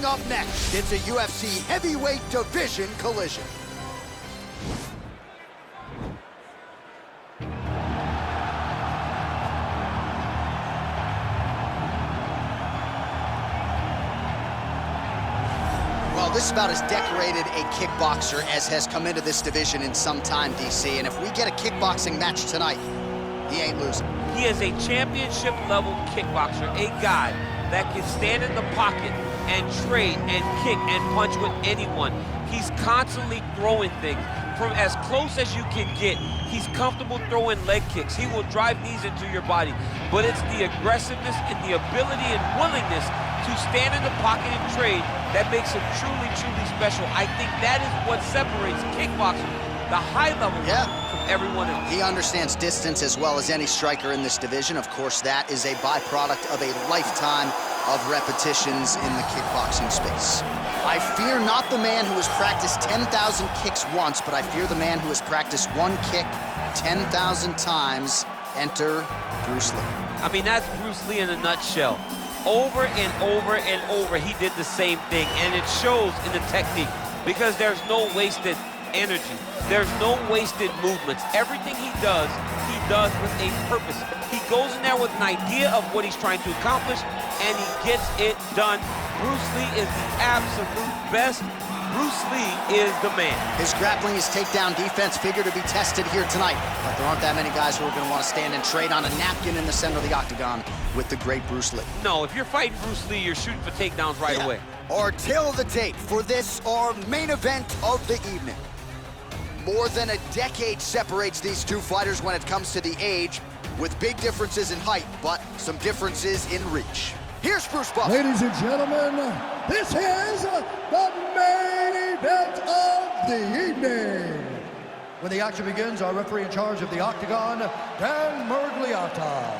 Coming up next, it's a UFC heavyweight division collision. Well, this is about as decorated a kickboxer as has come into this division in some time, DC. And if we get a kickboxing match tonight, he ain't losing. He is a championship-level kickboxer, a guy that can stand in the pocket and trade and kick and punch with anyone. He's constantly throwing things from as close as you can get. He's comfortable throwing leg kicks. He will drive knees into your body. But it's the aggressiveness and the ability and willingness to stand in the pocket and trade that makes him truly, truly special. I think that is what separates kickboxing, the high level, from everyone else. He understands distance as well as any striker in this division. Of course, that is a byproduct of a lifetime of repetitions in the kickboxing space. I fear not the man who has practiced 10,000 kicks once, but I fear the man who has practiced one kick 10,000 times. Enter Bruce Lee. I mean, that's Bruce Lee in a nutshell. Over and over and over, he did the same thing, and it shows in the technique because there's no wasted energy. There's no wasted movements. Everything he does with a purpose. He goes in there with an idea of what he's trying to accomplish, and he gets it done. Bruce Lee is the absolute best. Bruce Lee is the man. His grappling, his takedown defense figure to be tested here tonight, but there aren't that many guys who are going to want to stand and trade on a napkin in the center of the octagon with the great Bruce Lee. No, if you're fighting Bruce Lee, you're shooting for takedowns right away. Our tail of the tape for this, our main event of the evening. More than a decade separates these two fighters when it comes to the age, with big differences in height, but some differences in reach. Here's Bruce Buffer. Ladies and gentlemen, this is the main event of the evening. When the action begins, our referee in charge of the octagon, Dan Murgliata.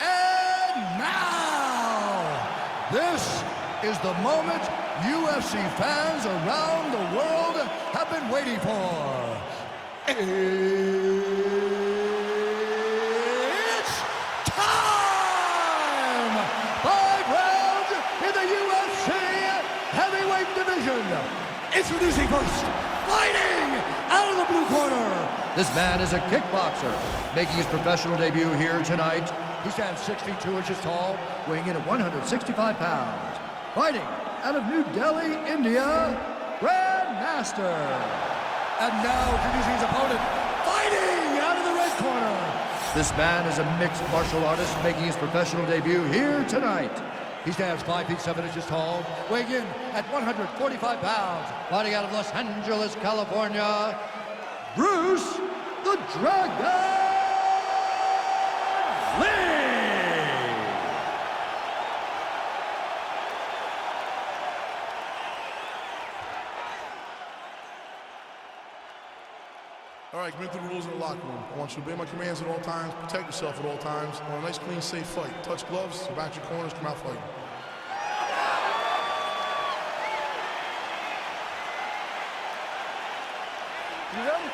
And now, this is the moment UFC fans around the world have been waiting for. It's time! 5 rounds in the UFC heavyweight division. Introducing first, fighting out of the blue corner. This man is a kickboxer, making his professional debut here tonight. He stands 62 inches tall, weighing in at 165 pounds. Fighting out of New Delhi, India, Grandmaster. And now introducing his opponent, fighting out of the red corner. This man is a mixed martial artist making his professional debut here tonight. He stands 5 feet 7 inches tall, weighing in at 145 pounds. Fighting out of Los Angeles, California, Bruce the Dragon Lee. All right, commit to the rules in the locker room. I want you to obey my commands at all times, protect yourself at all times. I want a nice, clean, safe fight. Touch gloves, back your corners, come out fighting. You ready?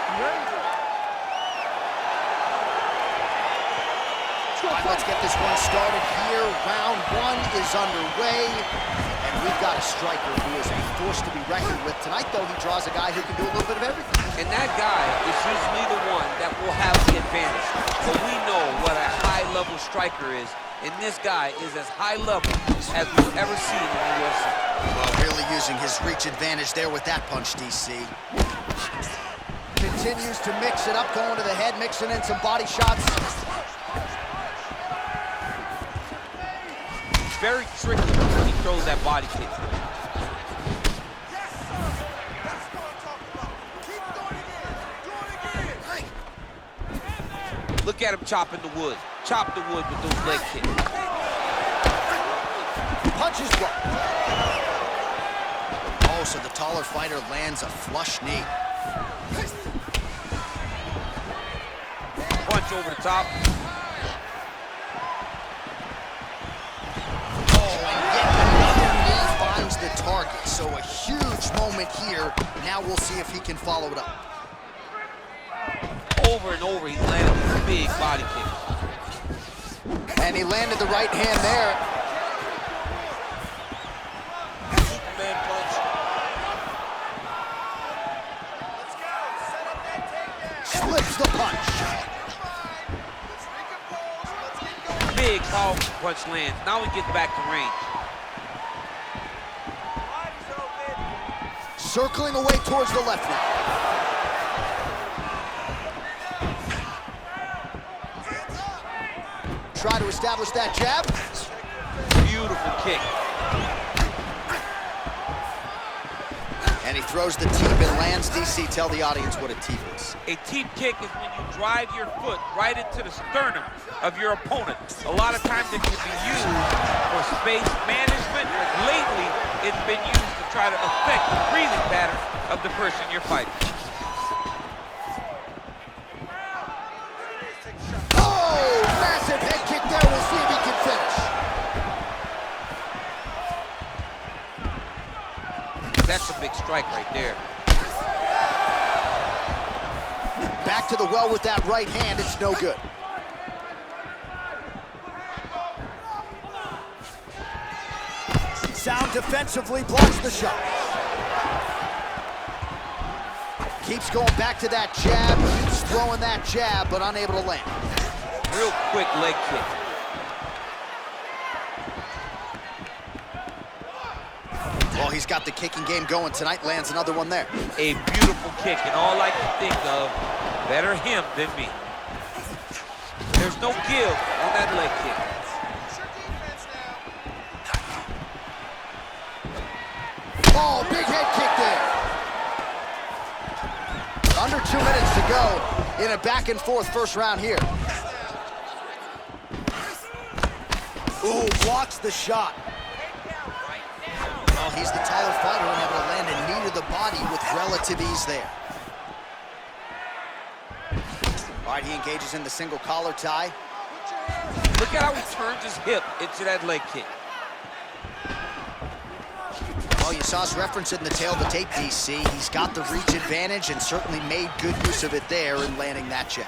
You ready? All right, let's get this one started here. Round 1 is underway. And we've got a striker who is a force to be reckoned with. Tonight, though, he draws a guy who can do a little bit of everything. And that guy is usually the one that will have the advantage. But we know what a high-level striker is, and this guy is as high level as we've ever seen in the UFC. Well, really using his reach advantage there with that punch, DC. Continues to mix it up, going to the head, mixing in some body shots. Very tricky when he throws that body kick. Look at him chopping the wood. Chop the wood with those leg kicks. Punches blocked. Oh, so the taller fighter lands a flush knee. Punch over the top. The target, so a huge moment here. Now we'll see if he can follow it up. Over and over, he's landing big body kicks. And he landed the right hand there. Superman punch. Slips the punch. Big, powerful punch lands. Now he gets back to range. Circling away towards the left now. Try to establish that jab. Beautiful kick. And he throws the teep and lands. DC, tell the audience what a teep is. A teep kick is when you drive your foot right into the sternum of your opponent. A lot of times it can be used for space management, but lately it's been used to try to affect the breathing pattern of the person you're fighting. Oh, massive head kick there. We'll see if he can finish. That's a big strike right there. Back to the well with that right hand. It's no good. Sound defensively blocks the shot. Keeps going back to that jab. Keeps throwing that jab, but unable to land. Real quick leg kick. Well, he's got the kicking game going tonight. Lands another one there. A beautiful kick, and all I can think of, better him than me. There's no give on that leg kick. Oh, big head kick there. Under 2 minutes to go in a back and forth first round here. Ooh, blocks the shot. Well, he's the taller fighter and able to land a knee to the body with relative ease there. All right, he engages in the single collar tie. Look at how he turns his hip into that leg kick. Well, you saw us reference it in the tail of the tape, DC. He's got the reach advantage and certainly made good use of it there in landing that jab.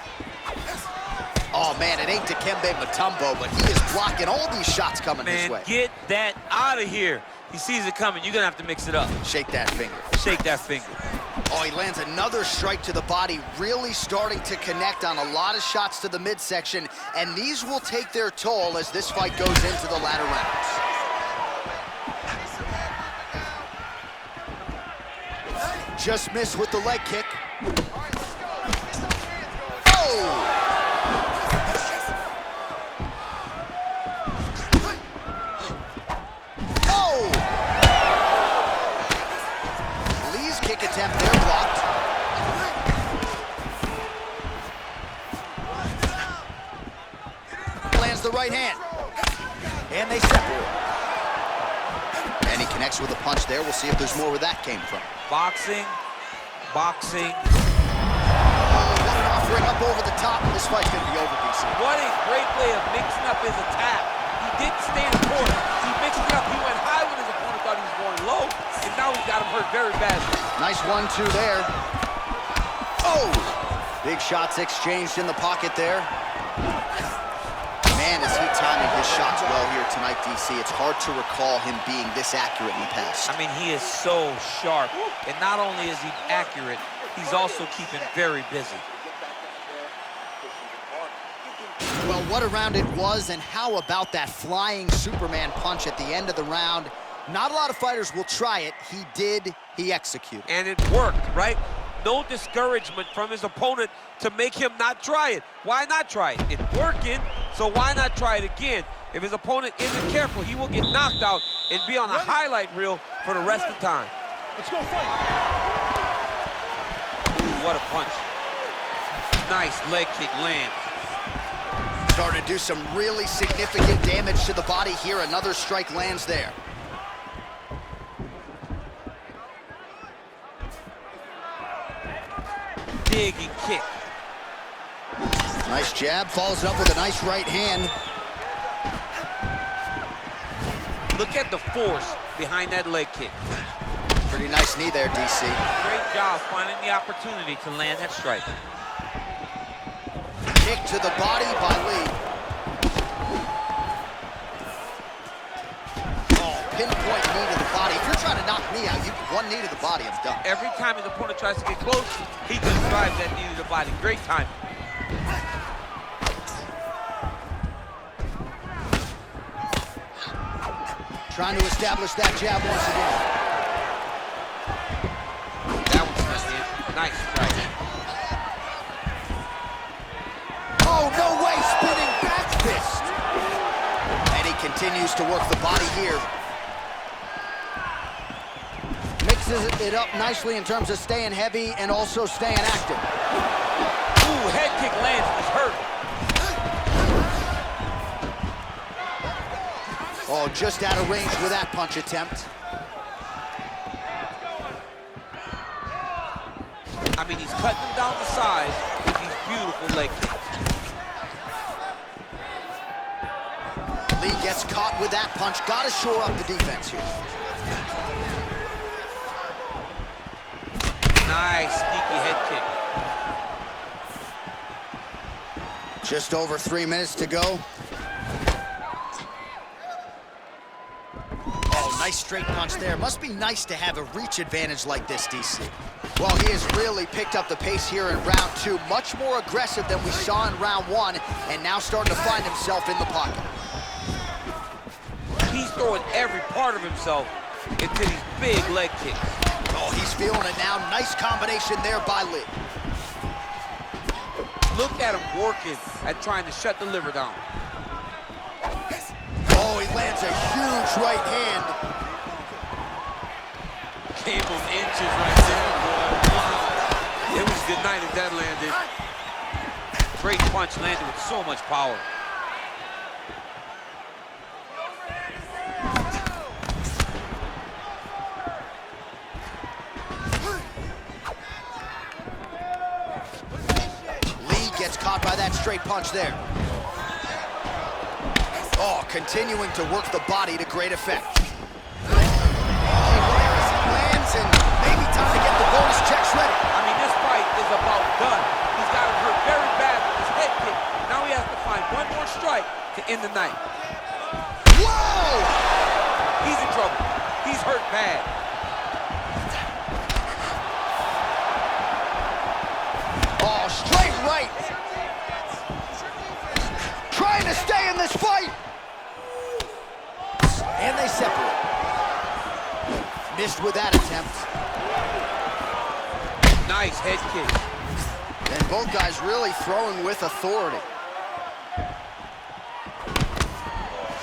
Oh, man, it ain't Dikembe Mutombo, but he is blocking all these shots coming his way. Man, get that out of here. He sees it coming. You're going to have to mix it up. Shake that finger. Shake that finger. Oh, he lands another strike to the body, really starting to connect on a lot of shots to the midsection, and these will take their toll as this fight goes into the latter rounds. Just missed with the leg kick. Oh! Oh! Lee's kick attempt there blocked. Lands the right hand. And they separate. And he connects with a punch there. We'll see if there's more where that came from. Boxing, boxing. What an offering up over the top. This fight's going to be over, DC. What a great way of mixing up his attack. He didn't stay in the corner. He mixed it up. He went high when his opponent thought he was going low, and now he got him hurt very badly. Nice 1-2 there. Oh! Big shots exchanged in the pocket there. Man, is he timing his shots well here tonight, DC. It's hard to recall him being this accurate in the past. I mean, he is so sharp. And not only is he accurate, he's also keeping very busy. Well, what a round it was, and how about that flying Superman punch at the end of the round? Not a lot of fighters will try it. He did, he executed. And it worked, right? No discouragement from his opponent to make him not try it. Why not try it? It's working, so why not try it again? If his opponent isn't careful, he will get knocked out and be on a highlight reel for the rest of the time. Let's go fight. Ooh, what a punch. Nice leg kick lands. Starting to do some really significant damage to the body here. Another strike lands there. Dig and kick. Nice jab, follows it up with a nice right hand. Look at the force behind that leg kick. Pretty nice knee there, DC. Great job finding the opportunity to land that strike. Kick to the body by Lee. pinpoint knee to the body. If you're trying to knock me out, one knee to the body, I'm done. Every time his opponent tries to get close, he just drives that knee to the body. Great time. Trying to establish that jab once again. That was nice strike. Oh, no way, spinning back fist. And he continues to work the body here. Mixes it up nicely in terms of staying heavy and also staying active. Ooh, head kick lands, he's hurt. Oh, just out of range with that punch attempt. I mean, he's cutting them down the sides with these beautiful leg kicks. Lee gets caught with that punch. Gotta shore up the defense here. Nice, sneaky head kick. Just over 3 minutes to go. Oh, nice straight punch there. Must be nice to have a reach advantage like this, DC. Well, he has really picked up the pace here in round 2. Much more aggressive than we saw in round 1, and now starting to find himself in the pocket. He's throwing every part of himself into these big leg kicks. Oh, he's feeling it now. Nice combination there by Lee. Look at him working at trying to shut the liver down. Oh, he lands a huge right hand. Gave him inches right there, boy. Wow. It was good night as that landed. Great punch landed with so much power. Caught by that straight punch there. Oh, continuing to work the body to great effect. He lands, and maybe time to get the bonus checks ready. I mean, this fight is about done. He's got him hurt very bad with his head kick. Now he has to find one more strike to end the night. Whoa! He's in trouble. He's hurt bad. Oh, straight right. Trying to stay in this fight. And they separate. Missed with that attempt. Nice head kick. And both guys really throwing with authority.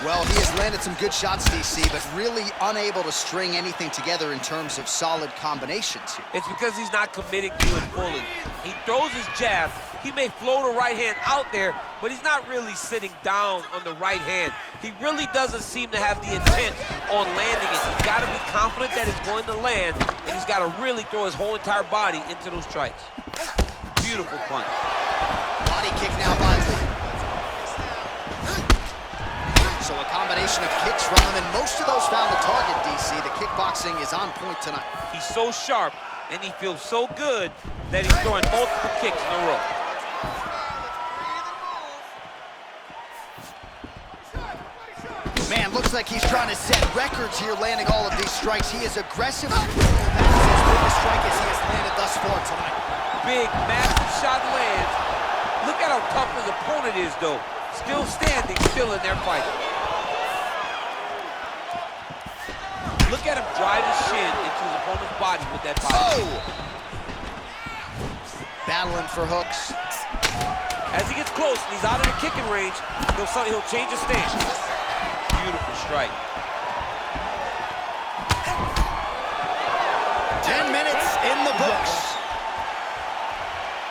Well, he has landed some good shots, DC, but really unable to string anything together in terms of solid combinations here. It's because he's not committing to it fully. He throws his jab. He may float a right hand out there, but he's not really sitting down on the right hand. He really doesn't seem to have the intent on landing it. He's got to be confident that it's going to land, and he's got to really throw his whole entire body into those strikes. Beautiful punch. Body kick now by Lee. So a combination of kicks from him, and most of those found the target, DC. The kickboxing is on point tonight. He's so sharp, and he feels so good that he's throwing multiple kicks in a row. Man, looks like he's trying to set records here, landing all of these strikes. He is aggressive. That is his biggest strike as he has landed thus far tonight. Big, massive shot lands. Look at how tough his opponent is, though. Still standing, still in their fight. Look at him drive his shin into his opponent's body with that body. Oh! Battling for hooks. As he gets close and he's out of the kicking range, he'll change his stance. Beautiful strike. 10 minutes in the books.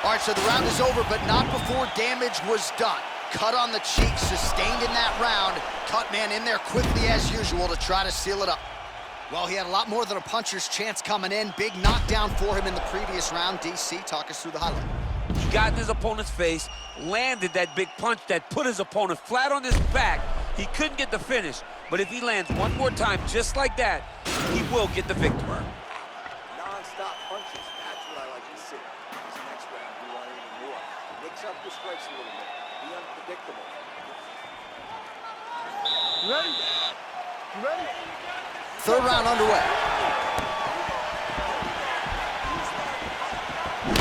All right, so the round is over, but not before damage was done. Cut on the cheek, sustained in that round. Cut man in there quickly as usual to try to seal it up. Well, he had a lot more than a puncher's chance coming in. Big knockdown for him in the previous round. DC, talk us through the highlight. He got in his opponent's face, landed that big punch that put his opponent flat on his back. He couldn't get the finish, but if he lands one more time just like that, he will get the victory. Non-stop punches, that's what I like to see. This next round, we want even more. Mix up the strikes a little bit. Be unpredictable. You ready? You ready? Third round underway.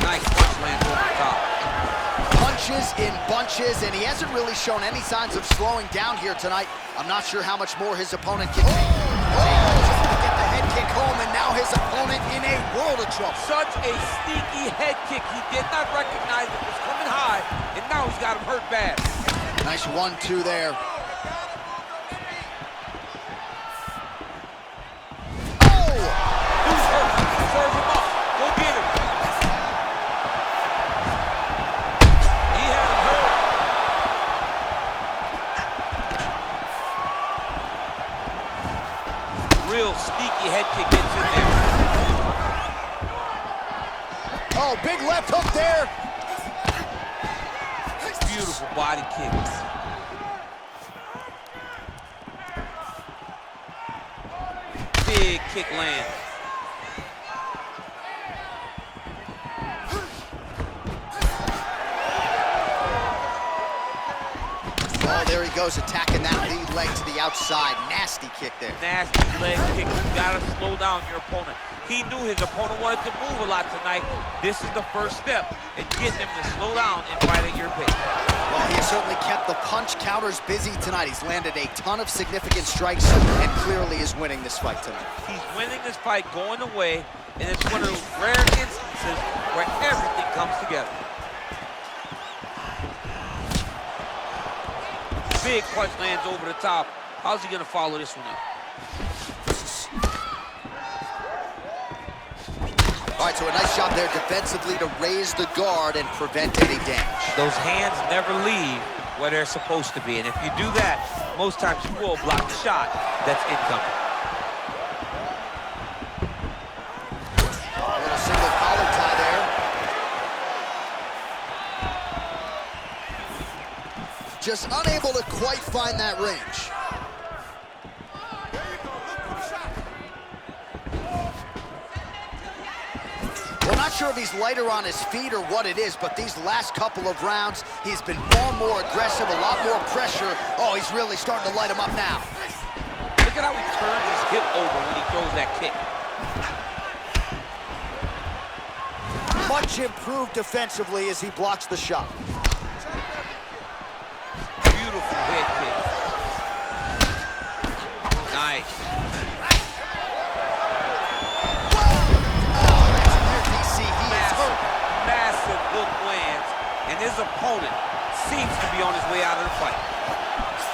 Nice punch lands over the top. Punches in bunches, and he hasn't really shown any signs of slowing down here tonight. I'm not sure how much more his opponent can take. Able to get the head kick home, and now his opponent in a world of trouble. Such a sneaky head kick. He did not recognize it was coming high, and now he's got him hurt bad. Nice 1-2 there. Who's hurt? Serve him up. Go get him. He had him hurt. Real sneaky head kick gets in there. Oh, big left hook there. Beautiful body kicks. Big kick land. Oh, there he goes, attacking that lead leg to the outside. Nasty kick there. Nasty leg kick. You gotta slow down your opponent. He knew his opponent wanted to move a lot tonight. This is the first step in getting him to slow down and fight at your pace. Well, he has certainly kept the punch counters busy tonight. He's landed a ton of significant strikes and clearly is winning this fight tonight. He's winning this fight going away, and it's one of those rare instances where everything comes together. Big punch lands over the top. How's he gonna follow this one up? All right, so a nice job there defensively to raise the guard and prevent any damage. Those hands never leave where they're supposed to be, and if you do that, most times you will block the shot that's incoming. A little single collar tie there. Just unable to quite find that range. Well, not sure if he's lighter on his feet or what it is, but these last couple of rounds, he's been far more aggressive, a lot more pressure. Oh, he's really starting to light him up now. Look at how he turns his hip over when he throws that kick. Much improved defensively as he blocks the shot. Beautiful head kick. Nice. Massive hook lands, and his opponent seems to be on his way out of the fight.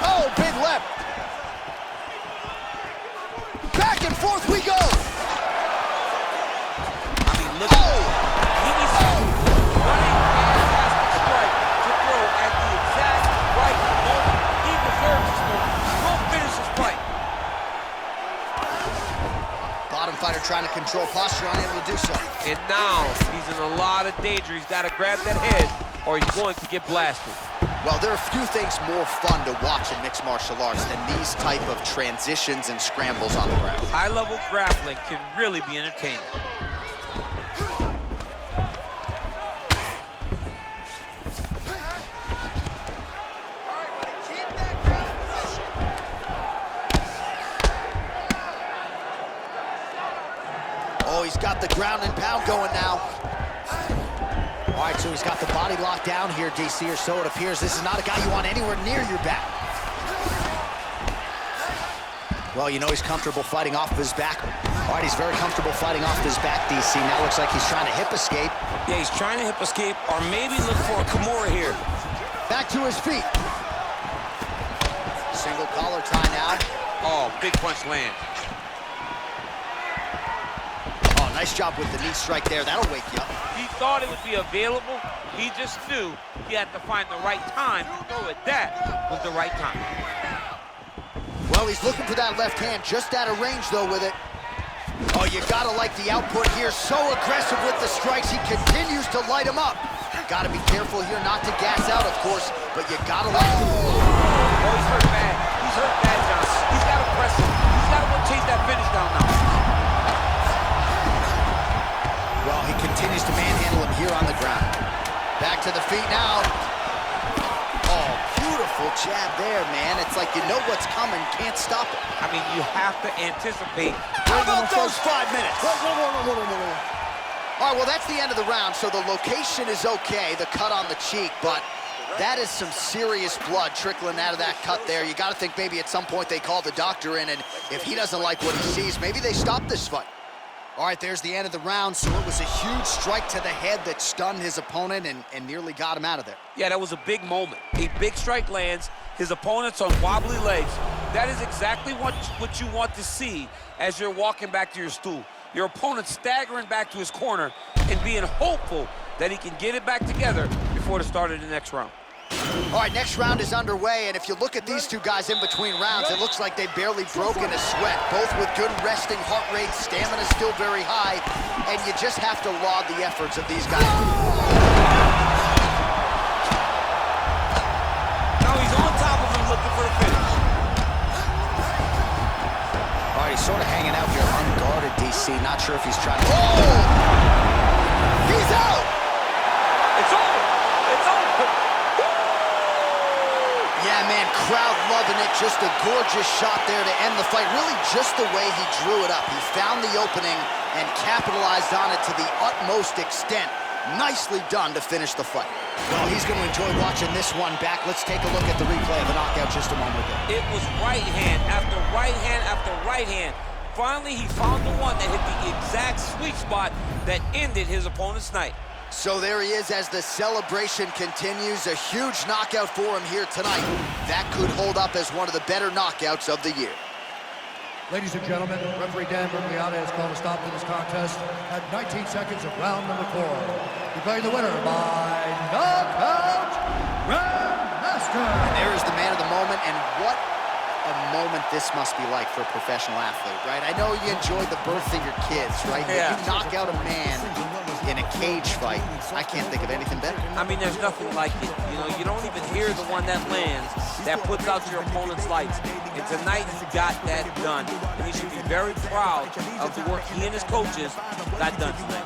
Oh, big left. Back and forth we go. I mean, look. He's running fantastic strike to throw at the exact right moment. He deserves this moment. Go finish this fight. Bottom fighter trying to control posture, unable to do so. And now he's in a lot of danger. He's got to grab that head or he's going to get blasted. Well, there are few things more fun to watch in mixed martial arts than these type of transitions and scrambles on the ground. High-level grappling can really be entertaining. Oh, he's got the ground and pound going now. All right, so he's got the body locked down here, DC, or so it appears. This is not a guy you want anywhere near your back. Well, you know he's comfortable fighting off of his back. All right, he's very comfortable fighting off of his back, DC. Now looks like he's trying to hip escape. Yeah, he's trying to hip escape or maybe look for a Kimura here. Back to his feet. Single collar tie now. Oh, big punch land. Oh, nice job with the knee strike there. That'll wake you up. He thought it would be available. He just knew he had to find the right time to throw it. That was the right time. Well, he's looking for that left hand, just out of range, though, with it. Oh, you gotta like the output here. So aggressive with the strikes. He continues to light him up. Gotta be careful here not to gas out, of course, but you gotta like the... Oh, he's hurt bad. He's hurt bad, John. He's gotta press him. He's gotta go chase that finish down now. Well, he continues to manhandle him here on the ground. Back to the feet now. Oh, beautiful jab there, man. It's like you know what's coming, can't stop it. I mean, you have to anticipate. How about those 5 minutes? All right, well, that's the end of the round, so the location is okay, the cut on the cheek, but that is some serious blood trickling out of that cut there. You got to think maybe at some point they call the doctor in, and if he doesn't like what he sees, maybe they stop this fight. All right, there's the end of the round, so it was a huge strike to the head that stunned his opponent and nearly got him out of there. Yeah, that was a big moment. A big strike lands, his opponent's on wobbly legs. That is exactly what you want to see as you're walking back to your stool. Your opponent staggering back to his corner and being hopeful that he can get it back together before the start of the next round. All right, next round is underway, and if you look at these two guys in between rounds, it looks like they've barely broken a sweat, both with good resting heart rates, stamina still very high, and you just have to laud the efforts of these guys. Now he's on top of him looking for the finish. All right, he's sort of hanging out here unguarded, DC. Not sure if he's trying to... Oh! He's out! It's over! It's over! Yeah, man, crowd loving it. Just a gorgeous shot there to end the fight. Really just the way he drew it up. He found the opening and capitalized on it to the utmost extent. Nicely done to finish the fight. Well, he's going to enjoy watching this one back. Let's take a look at the replay of the knockout just a moment ago. It was right hand after right hand after right hand. Finally, he found the one that hit the exact sweet spot that ended his opponent's night. So there he is as the celebration continues. A huge knockout for him here tonight. That could hold up as one of the better knockouts of the year. Ladies and gentlemen, referee Dan Murgliata has called a stop to this contest at 19 seconds of round number 4. Declaring the winner by knockout, Grandmaster. And there is the man of the moment, and what a moment this must be like for a professional athlete, right? I know you enjoyed the birth of your kids, right? Yeah. You knock out a man in a cage fight. I can't think of anything better. I mean, there's nothing like it. You know, you don't even hear the one that lands, that puts out your opponent's lights. And tonight, he got that done. And he should be very proud of the work he and his coaches got done tonight.